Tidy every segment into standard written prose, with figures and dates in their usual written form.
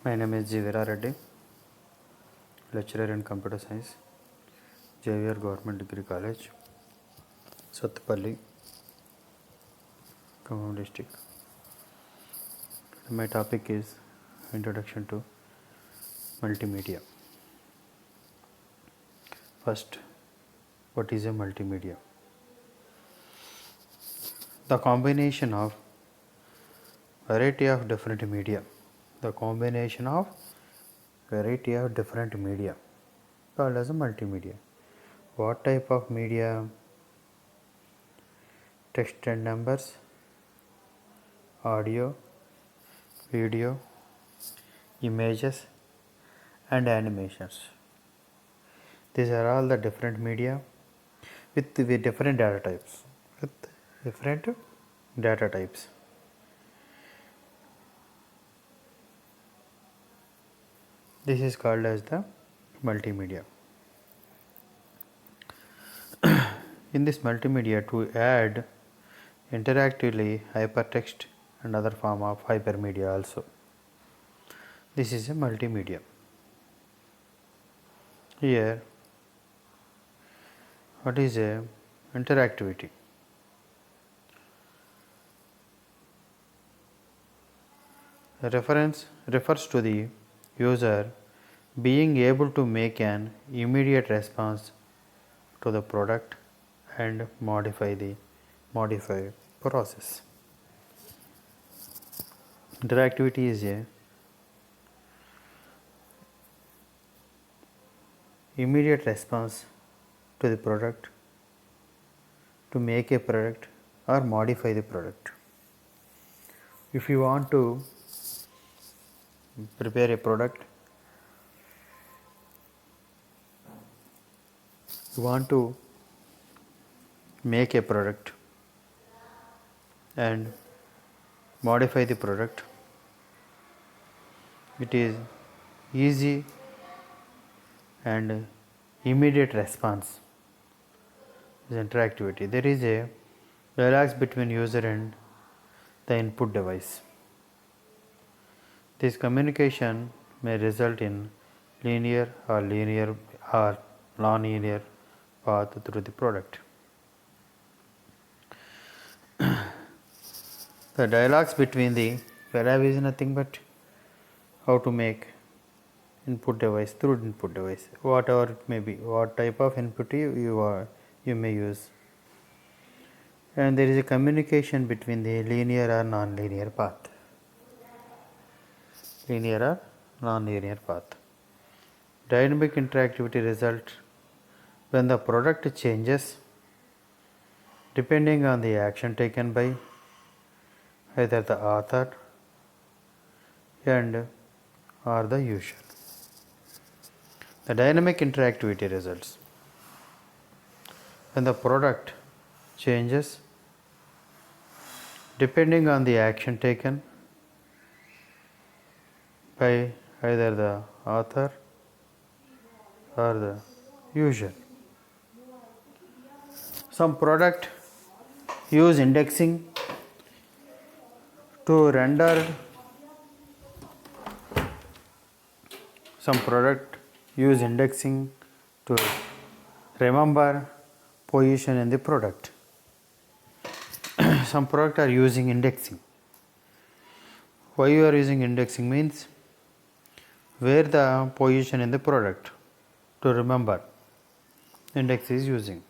My name is G. Veera Reddy, lecturer in computer science, Xavier Government Degree College, Sattupalli, Khmmam district. My topic is Introduction to Multimedia. First, what is a multimedia? The combination of variety of different media. The combination of variety of different media called as a multimedia. What type of media? Text and numbers, audio, video, images and animations. These are all the different media with different data types. This is called as the multimedia. In this multimedia, to add interactively hypertext and other form of hypermedia also. This is a multimedia. Here, what is a interactivity? Reference refers to the user being able to make an immediate response to the product and modify process. Interactivity is a immediate response to the product, to make a product or modify the product. If you want to prepare a product, you want to make a product and modify the product, it is easy and immediate response is interactivity. There is a dialogue between user and the input device. This communication may result in linear or non-linear path through the product. The dialogues between the dialogue is nothing but how to make input device through input device, whatever it may be, what type of input you may use, and there is a communication between the linear or non-linear path. Dynamic interactivity results when the product changes depending on the action taken by either the author and or the user. The dynamic interactivity results when the product changes depending on the action taken by either the author or the user. Some product use indexing to render to remember position in the product. Some product are using indexing. Why you are using indexing means where the position in the product to remember, index is using.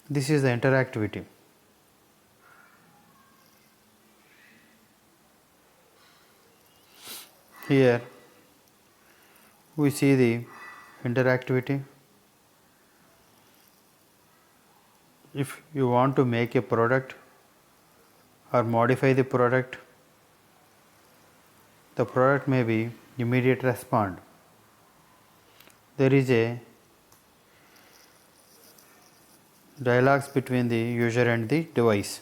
This is the interactivity. Here we see the interactivity. If you want to make a product or modify the product may be immediate respond. There is a dialogues between the user and the device.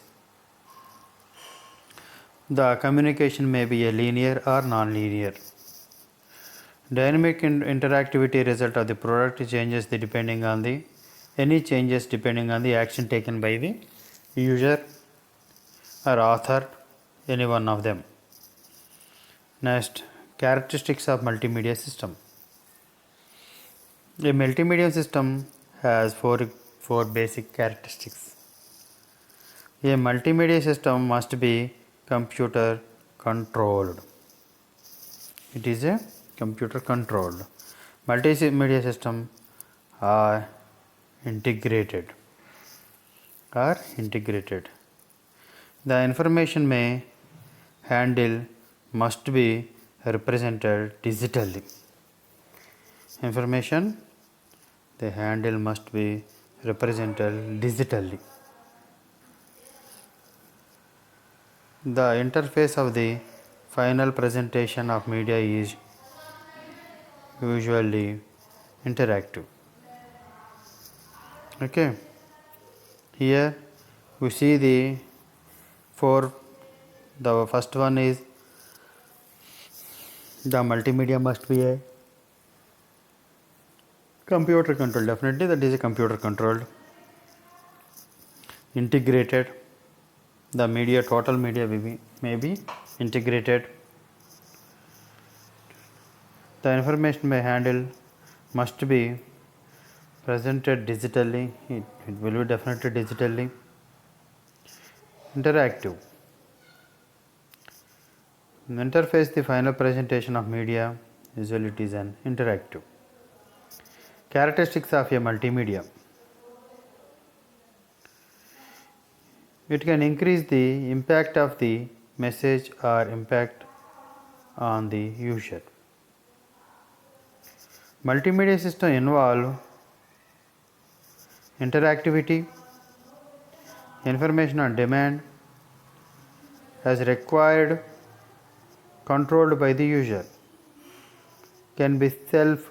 The communication may be a linear or non-linear. Dynamic interactivity result of the product changes depending on the action taken by the user or author any one of them. Next, characteristics of multimedia system. A multimedia system has four basic characteristics. A multimedia system must be computer controlled. It is a computer controlled. Multimedia system are integrated. The information may handle must be represented digitally. Information they handle must be represented digitally. The interface of the final presentation of media is usually interactive. Okay. Here we see the four. The first one is the multimedia must be a computer controlled. Definitely that is a computer controlled. Integrated. The media, total media may be integrated. The information may handle must be presented digitally. It will be definitely digitally. Interactive. The interface, the final presentation of media, usually it is an interactive. Characteristics of a multimedia. It can increase the impact of the message or impact on the user. Multimedia system involve interactivity, information on demand, as required, controlled by the user, can be self-paced,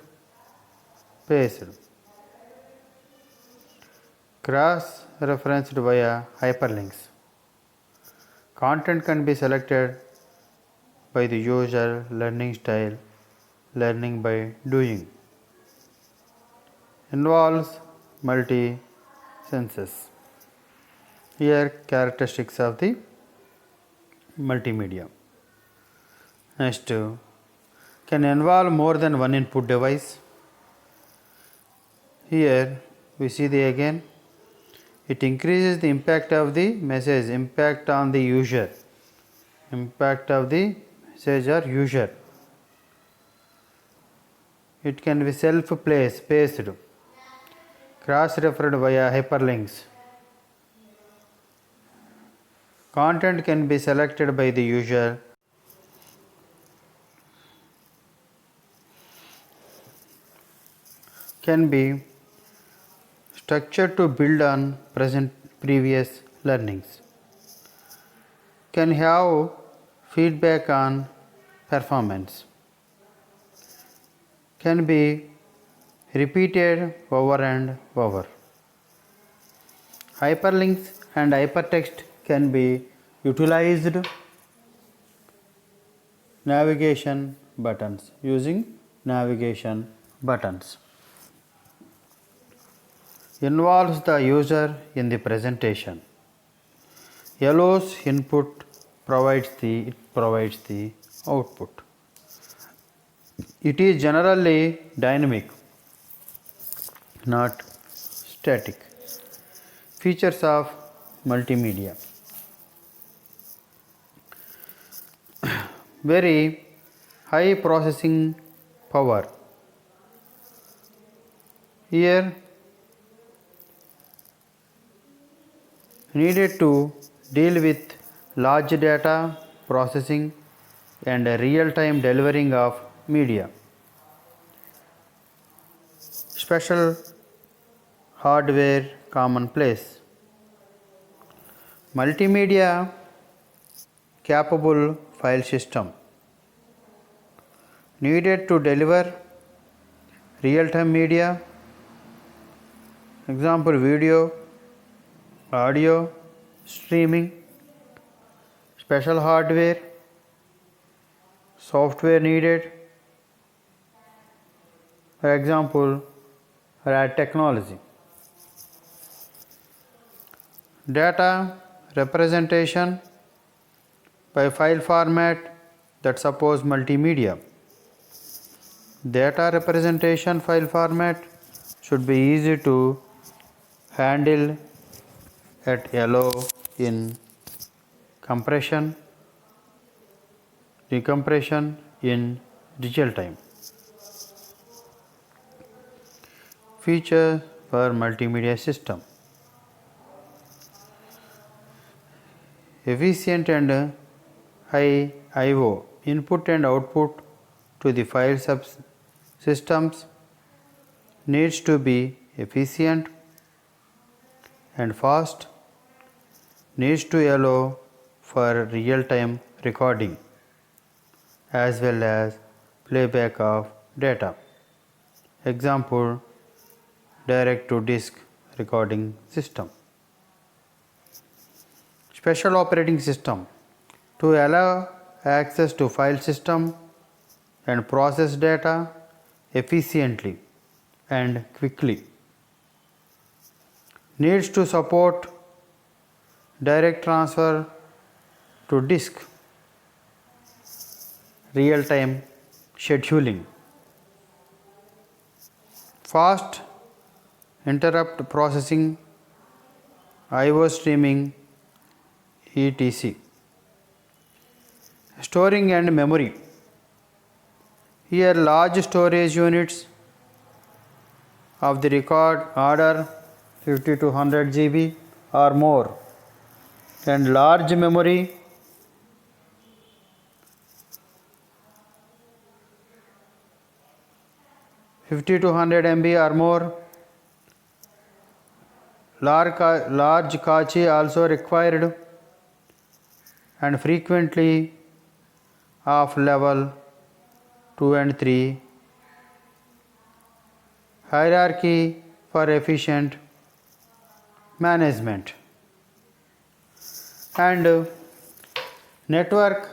cross-referenced via hyperlinks. Content can be selected by the user, learning style, learning by doing. Involves multi-senses. Here characteristics of the multimedia. Next, can involve more than one input device. Here we see the again, it increases the impact of the message, impact on the user, impact of the message or user. It can be self-paced, cross-referred via hyperlinks. Content can be selected by the user. Can be structured to build on previous learnings. Can have feedback on performance. Can be repeated over and over. Hyperlinks and hypertext can be utilized navigation buttons, using navigation buttons. Involves the user in the presentation. Allows input, provides the output. It is generally dynamic, not static. Features of multimedia. Very high processing power. Here needed to deal with large data processing and real-time delivering of media. Special hardware commonplace. Multimedia capable file system needed to deliver real-time media, example video, audio, streaming. Special hardware, software needed, for example RAD technology. Data representation, by file format that supports multimedia. Data representation file format should be easy to handle at allow in compression, decompression in digital time. Feature for multimedia system. Efficient and high I/O input and output to the file subsystems needs to be efficient and fast, needs to allow for real-time recording as well as playback of data. Example, direct to disk recording system. Special operating system to allow access to file system and process data efficiently and quickly. Needs to support direct transfer to disk, real-time scheduling, fast interrupt processing, I/O streaming, etc. Storing and memory. Here large storage units of the record order 50 to 100 GB or more, and large memory (50 to 100 MB or more). Large cache also required and frequently of level 2 and 3. Hierarchy for efficient management. And network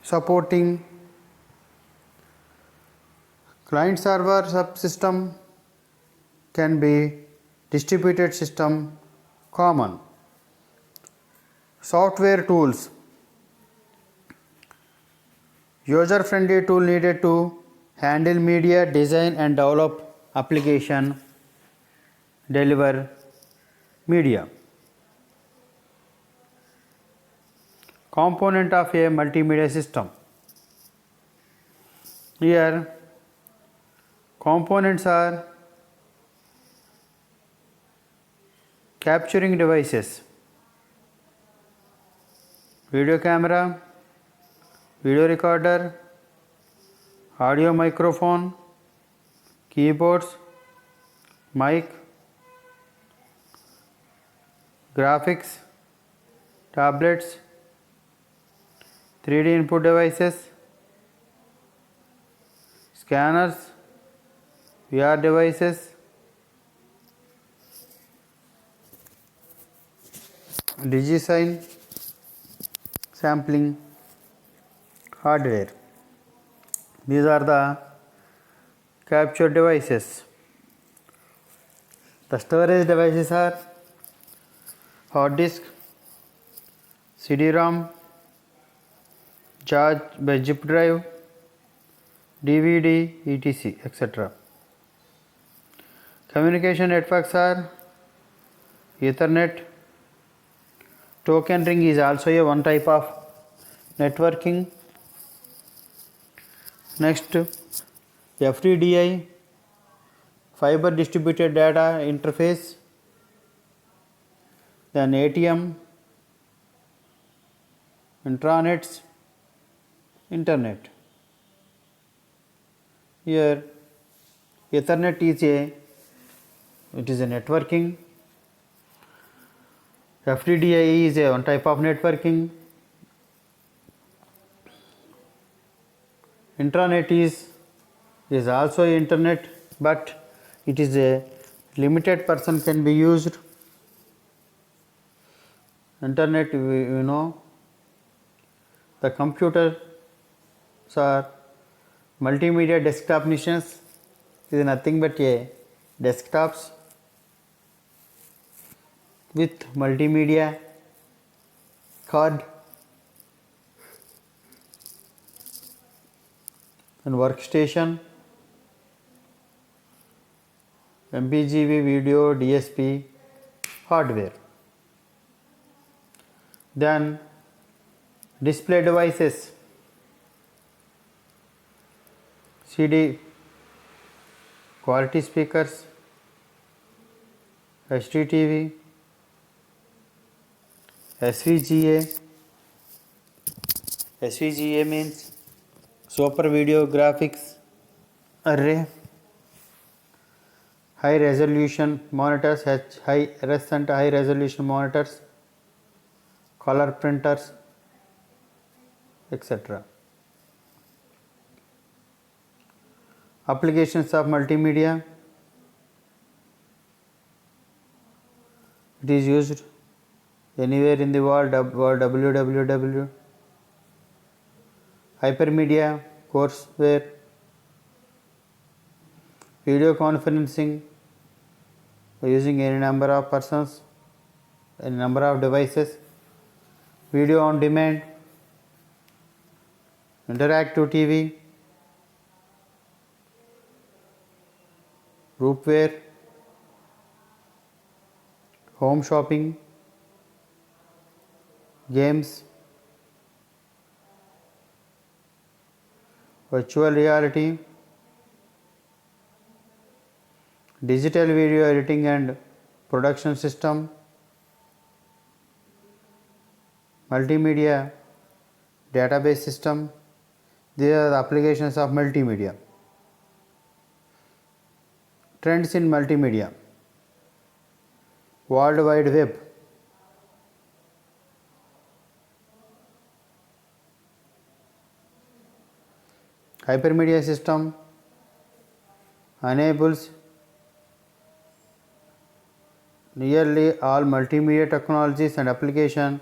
supporting client server subsystem can be distributed system common. Software tools. User friendly tool needed to handle media, design and develop application, deliver media. Component of a multimedia system. Here components are capturing devices, video camera, video recorder, audio microphone, keyboards, mic, graphics, tablets, 3D input devices, scanners, VR devices, DigiSign, sampling hardware. These are the capture devices. The storage devices are hard disk, CD-ROM, charge by zip drive, DVD, etc. etc. Communication networks are Ethernet. Token ring is also a one type of networking. Next, FDDI, fiber distributed data interface. Then ATM, intranets, internet. Here Ethernet is a networking. FDDI is a one type of networking. Intranet is also internet, but it is a limited person can be used. Internet, you know, the computers are multimedia desktop machines. Is nothing but a desktops. with multimedia card and workstation, MPGB video DSP hardware. Then display devices, CD quality speakers, HDTV, SVGA. SVGA means Super Video Graphics Array. High resolution monitors, high resolution monitors, color printers, etc. Applications of multimedia. It is used anywhere in the world, www. Hypermedia, courseware, video conferencing using any number of persons, any number of devices, video on demand, interactive TV, groupware, home shopping, games, virtual reality, digital video editing and production system, multimedia database system. These are the applications of multimedia. Trends in multimedia. World Wide Web. Hypermedia system enables nearly all multimedia technologies and application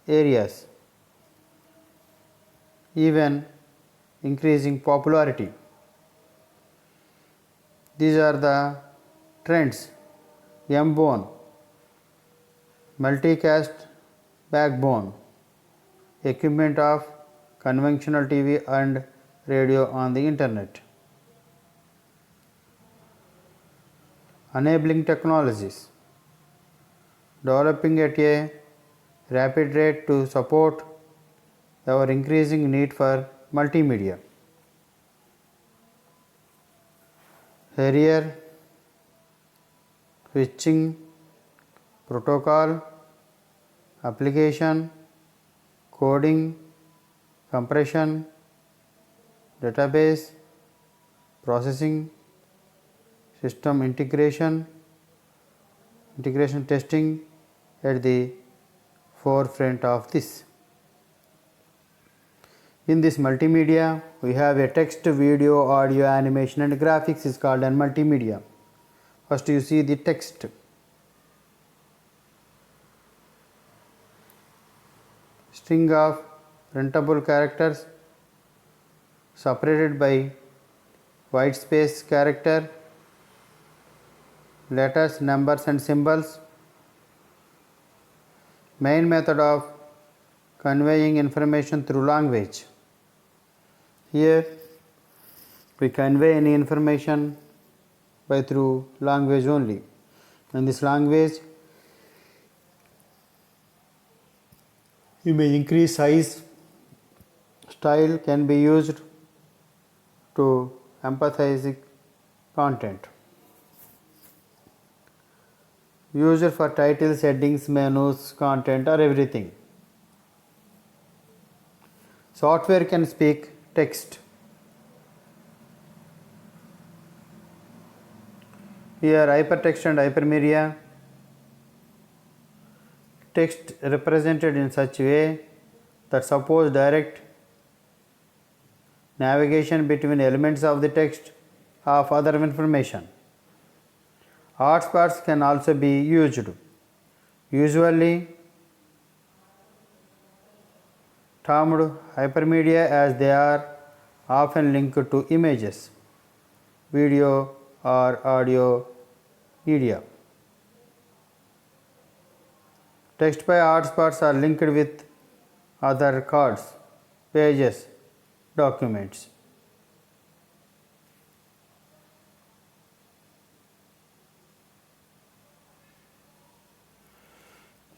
areas, even increasing popularity. These are the trends. M-bone, multicast backbone, equipment of conventional TV and radio on the internet. Enabling technologies, developing at a rapid rate to support our increasing need for multimedia. Carrier, switching, protocol, application, coding, compression, database, processing, system integration testing at the forefront of this. In this multimedia, we have a text, video, audio, animation and graphics is called an multimedia. First you see the text. String of printable characters separated by white space character, letters, numbers and symbols. Main method of conveying information through language. Here we convey any information by through language only. In this language you may increase size, style can be used to emphasize content. Used for titles, headings, menus, content or everything. Software can speak text. Here hypertext and hypermedia. Text represented in such way that suppose direct navigation between elements of the text of other information. Hotspots can also be used. Usually termed hypermedia as they are often linked to images, video or audio media. Text by hotspots are linked with other cards, pages, documents.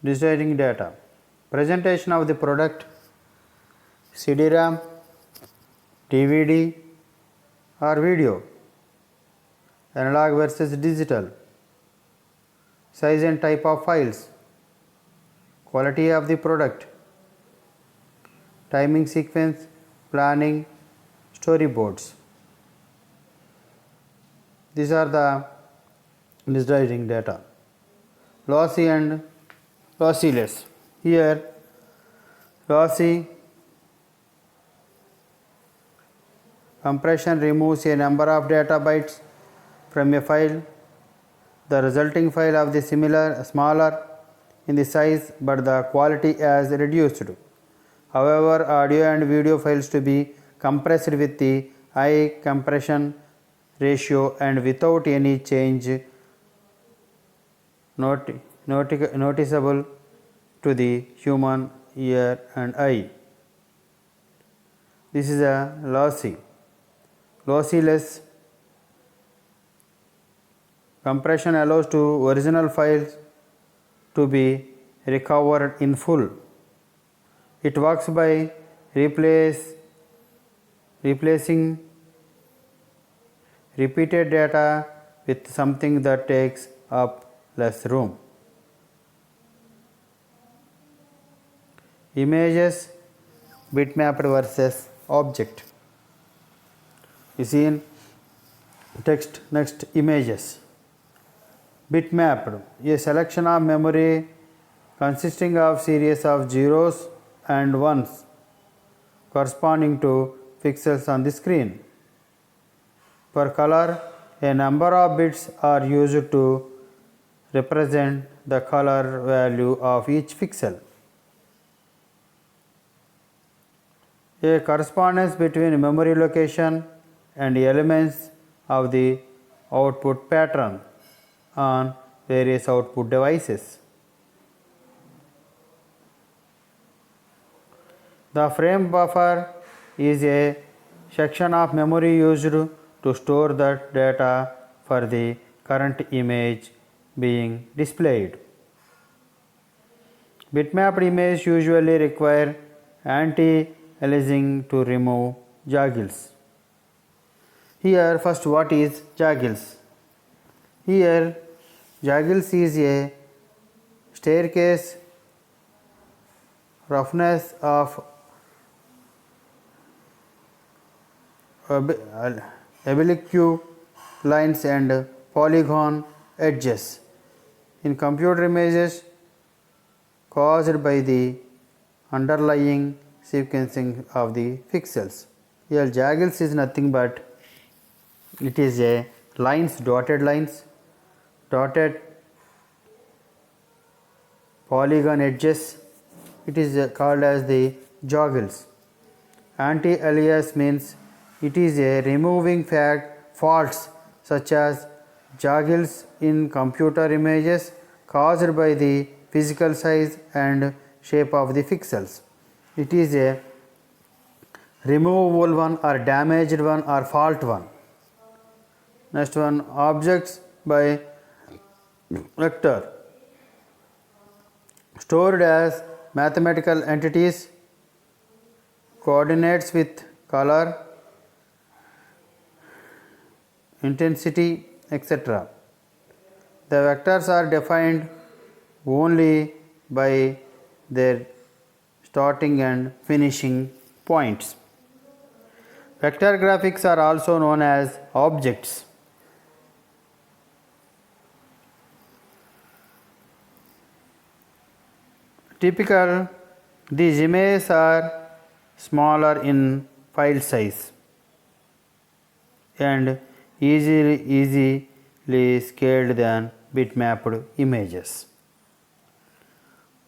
Deciding data. Presentation of the product, CD-ROM, DVD or video, analog versus digital, size and type of files, quality of the product, timing sequence, planning, storyboards. These are the deciding data. Lossy and lossless. Here, lossy compression removes a number of data bytes from a file. The resulting file of the smaller in the size, but the quality is reduced. However, audio and video files to be compressed with the high compression ratio and without any change noticeable to the human ear and eye. This is a lossless. Compression allows to original files to be recovered in full. It works by replacing repeated data with something that takes up less room. Images, bitmapped versus object. You see in text, next images. Bitmapped, a selection of memory consisting of series of zeros and ones corresponding to pixels on the screen. Per color, a number of bits are used to represent the color value of each pixel. A correspondence between memory location and elements of the output pattern on various output devices. The frame buffer is a section of memory used to store the data for the current image being displayed. Bitmapped images usually require anti-aliasing to remove joggles. Here, first, what is joggles? Here, joggles is a staircase roughness of oblique lines and polygon edges in computer images caused by the underlying sequencing of the pixels. Here, joggles is nothing but it is a lines, dotted polygon edges. It is called as the joggles. Anti-alias means it is a removing faults such as joggles in computer images caused by the physical size and shape of the pixels. It is a removable one or damaged one or fault one. Next one, objects by vector stored as mathematical entities, coordinates with color, intensity, etc. The vectors are defined only by their starting and finishing points. Vector graphics are also known as objects. Typical, these images are smaller in file size and easily scaled than bitmapped images.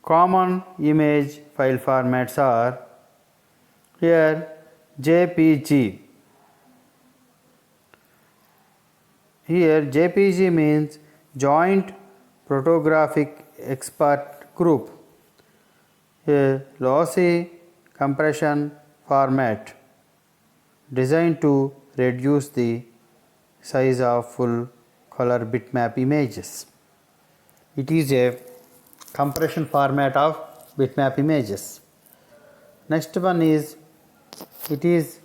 Common image file formats are here JPG. Here JPG means Joint Photographic Expert Group. A lossy compression format designed to reduce the size of full color bitmap images. It is a compression format of bitmap images. Next one is, it is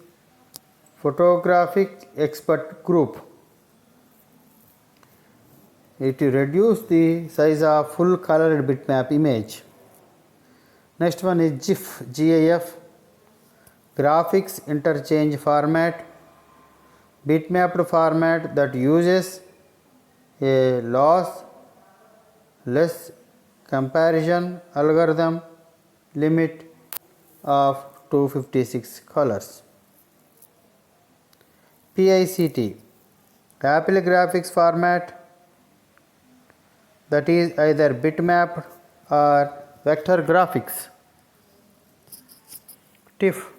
photographic expert group. It reduce the size of full colored bitmap image. Next one is GIF, graphics interchange format, bitmapped format that uses a lossless comparison algorithm limit of 256 colors. PICT, Apple graphics format that is either bitmapped or vector graphics. TIFF,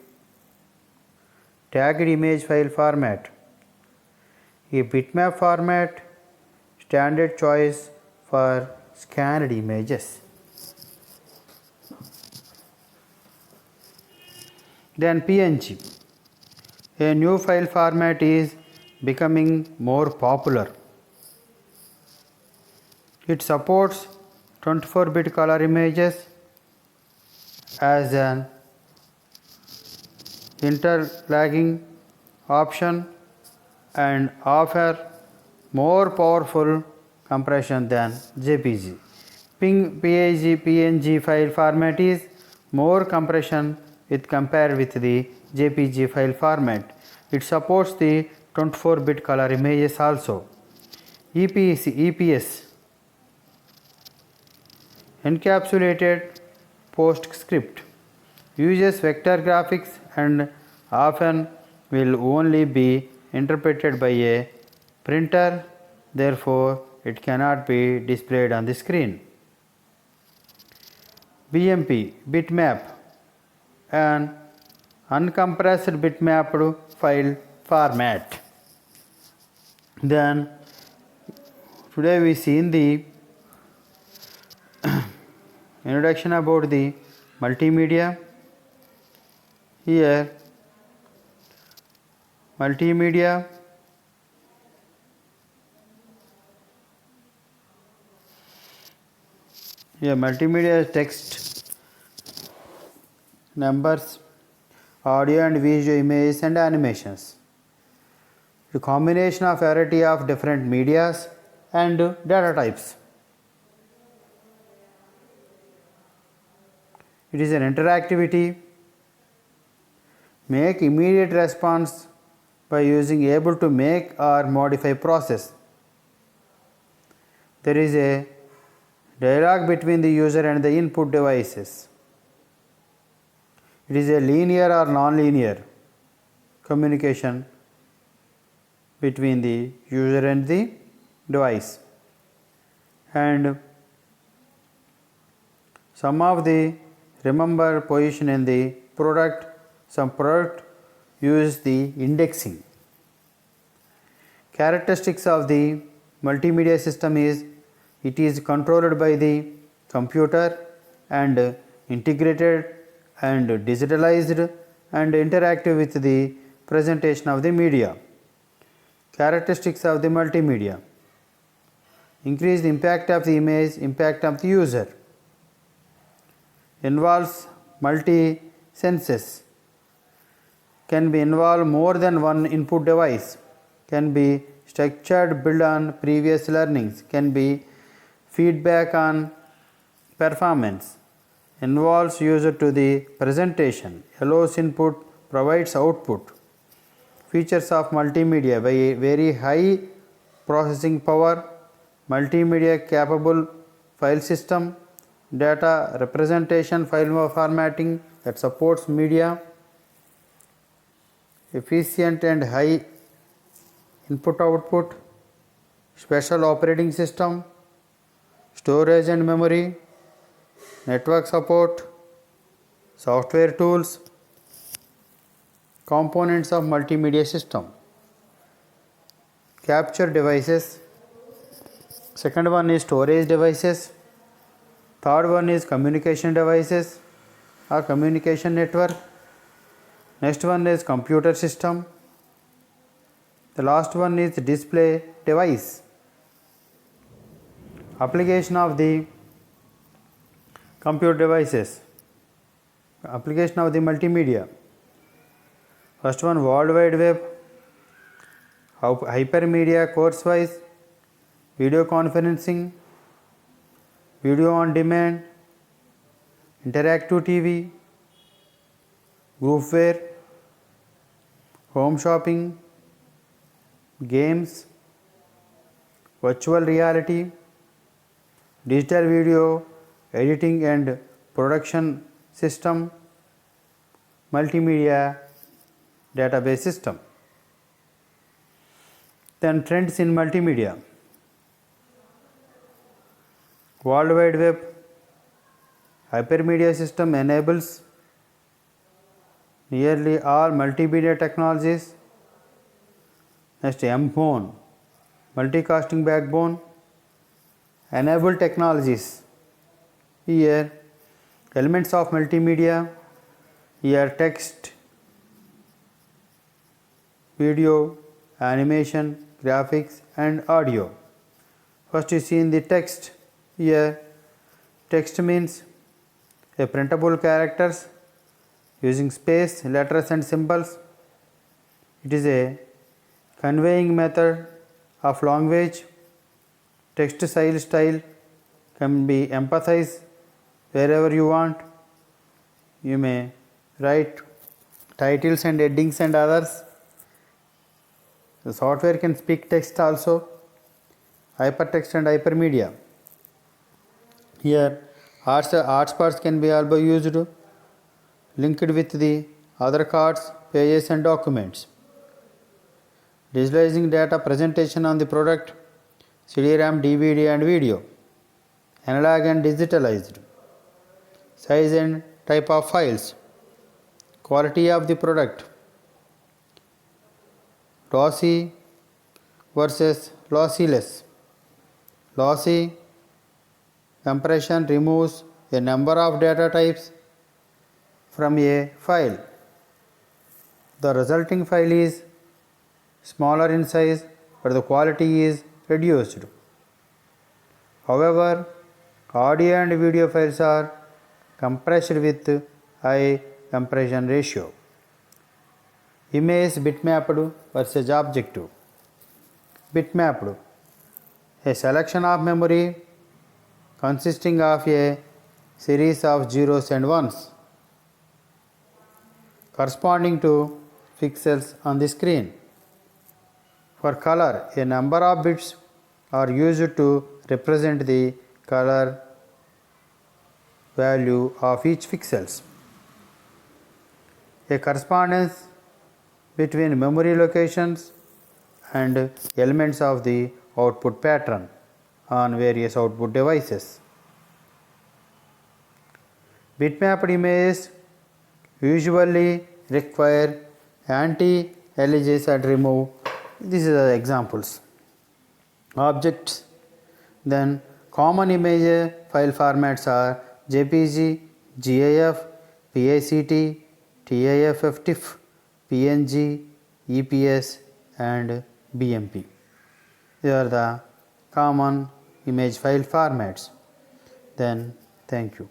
tagged image file format, a bitmap format standard choice for scanned images. Then PNG, a new file format is becoming more popular. It supports 24-bit color images as an interlagging option and offer more powerful compression than JPG. PNG file format is more compression with compared with the JPG file format. It supports the 24-bit color images also. EPS, encapsulated PostScript, uses vector graphics and often will only be interpreted by a printer, therefore it cannot be displayed on the screen. BMP, bitmap, an uncompressed bitmapped file format. Then today we see in the introduction about the multimedia. Here multimedia text, numbers, audio and visual images and animations. A combination of variety of different medias and data types. It is an interactivity. Make immediate response by using able to make or modify process. There is a dialogue between the user and the input devices. It is a linear or non-linear communication between the user and the device. And some of the remember position in the product, some product use the indexing. Characteristics of the multimedia system is it is controlled by the computer and integrated and digitalized and interactive with the presentation of the media. Characteristics of the multimedia: increase the impact of the image, impact of the user, involves multi senses, can be involve more than one input device, can be structured built on previous learnings, can be feedback on performance, involves user to the presentation, allows input, provides output. Features of multimedia: by very high processing power, multimedia capable file system, data representation file formatting that supports media, efficient and high input output, special operating system, storage and memory, network support, software tools. Components of multimedia system: capture devices, second one is storage devices, third one is communication devices, or communication network. Next one is computer system. The last one is display device. Application of the computer devices. Application of the multimedia. First one, World Wide Web, hypermedia course wise, video conferencing, video on demand, interactive TV, groupware, home shopping, games, virtual reality, digital video editing and production system, multimedia database system. Then trends in multimedia. World Wide Web, hypermedia system enables nearly all multimedia technologies. Next, M-Phone, multicasting backbone, enable technologies. Here, elements of multimedia, here text, video, animation, graphics and audio. First you see in the text, here text means a printable characters using space, letters and symbols. It is a conveying method of language. Text style can be emphasized wherever you want. You may write titles and headings and others. The software can speak text also, hypertext and hypermedia. Here arts parts can be also used, linked with the other cards, pages and documents. Digitalizing data presentation on the product, CD-RAM, DVD and video, analog and digitalized, size and type of files, quality of the product, lossy versus lossless. Lossy compression removes a number of data types from a file. The resulting file is smaller in size, but the quality is reduced. However, audio and video files are compressed with high compression ratio. Image bitmapped versus objective. Bitmapped, a selection of memory consisting of a series of zeros and ones corresponding to pixels on the screen. For color, a number of bits are used to represent the color value of each pixels. A correspondence between memory locations and elements of the output pattern on various output devices. Bitmapped images usually require anti-aliasing and remove. These are the examples. Objects. Then common image file formats are JPG, GIF, PICT, TIFF, TIFF, PNG, EPS and BMP. These are the common image file formats. Then thank you.